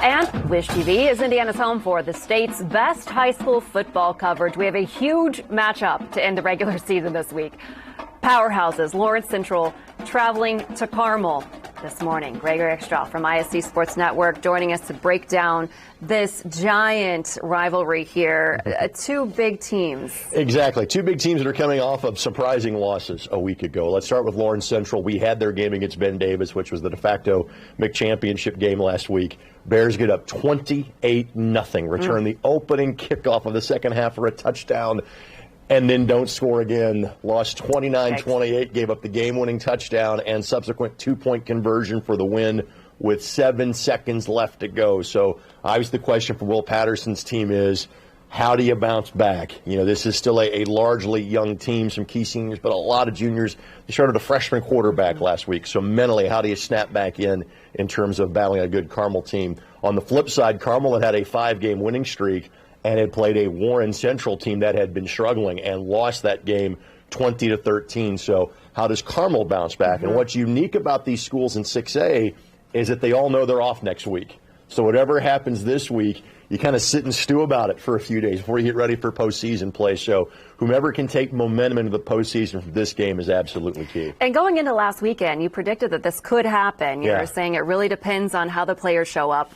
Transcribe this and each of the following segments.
And Wish TV is Indiana's home for the state's best high school football coverage. We have a huge matchup to end the regular season this week. Powerhouses, Lawrence Central traveling to Carmel this morning. Gregory Extra from ISC Sports Network joining us to break down this giant rivalry here. Two big teams. Exactly. Two big teams that are coming off of surprising losses a week ago. Let's start with Lawrence Central. We had their game against Ben Davis, which was the de facto McChampionship game last week. Bears get up 28-0, return the opening kickoff of the second half for a touchdown, and then don't score again. Lost 29-28, gave up the game-winning touchdown and subsequent two-point conversion for the win with 7 seconds left to go. So obviously the question for Will Patterson's team is, how do you bounce back? You know, this is still a largely young team, some key seniors, but a lot of juniors. They started a freshman quarterback last week. So mentally, how do you snap back in terms of battling a good Carmel team? On the flip side, Carmel had a 5-game winning streak and had played a Warren Central team that had been struggling and lost that game 20-13. So how does Carmel bounce back? And what's unique about these schools in 6A is that they all know they're off next week. So whatever happens this week, you kind of sit and stew about it for a few days before you get ready for postseason play. So whomever can take momentum into the postseason from this game is absolutely key. And going into last weekend, you predicted that this could happen. You were saying it really depends on how the players show up,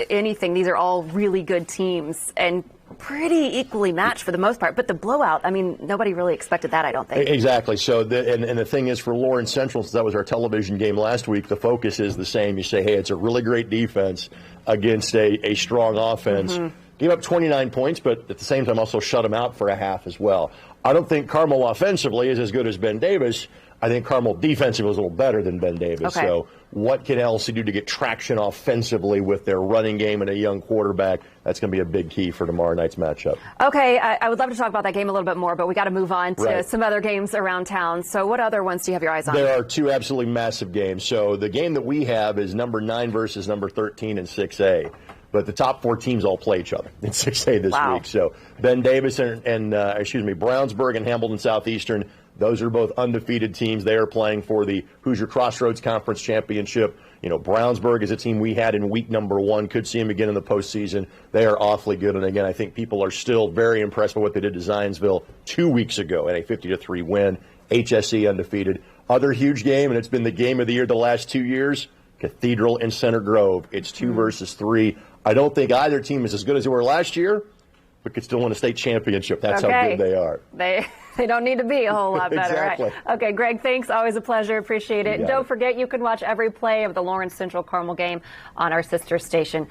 anything. These are all really good teams and pretty equally matched for the most part. But the blowout, I mean, nobody really expected that, I don't think. Exactly. So, the thing is, for Lawrence Central, since that was our television game last week, the focus is the same. You say, hey, it's a really great defense against a strong offense. Gave up 29 points, but at the same time also shut them out for a half as well. I don't think Carmel offensively is as good as Ben Davis. I think Carmel defensively was a little better than Ben Davis. Okay. So what can LC do to get traction offensively with their running game and a young quarterback? That's going to be a big key for tomorrow night's matchup. Okay, I would love to talk about that game a little bit more, but we got to move on to some other games around town. So what other ones do you have your eyes on? There are two absolutely massive games. So the game that we have is number 9 versus number 13 in 6A. But the top 4 teams all play each other in 6A this week. So Ben Davis and Brownsburg and Hamilton Southeastern, those are both undefeated teams. They are playing for the Hoosier Crossroads Conference Championship. You know, Brownsburg is a team we had in week number 1. Could see them again in the postseason. They are awfully good. And again, I think people are still very impressed by what they did to Zionsville 2 weeks ago in a 50-3 win. HSE undefeated. Other huge game, and it's been the game of the year the last 2 years, Cathedral and Center Grove. It's 2 versus 3. I don't think either team is as good as they were last year, but could still win a state championship. That's how good they are. They don't need to be a whole lot better. Exactly. Right? Okay, Greg, thanks. Always a pleasure. Appreciate it. And don't forget, you can watch every play of the Lawrence Central Carmel game on our sister station.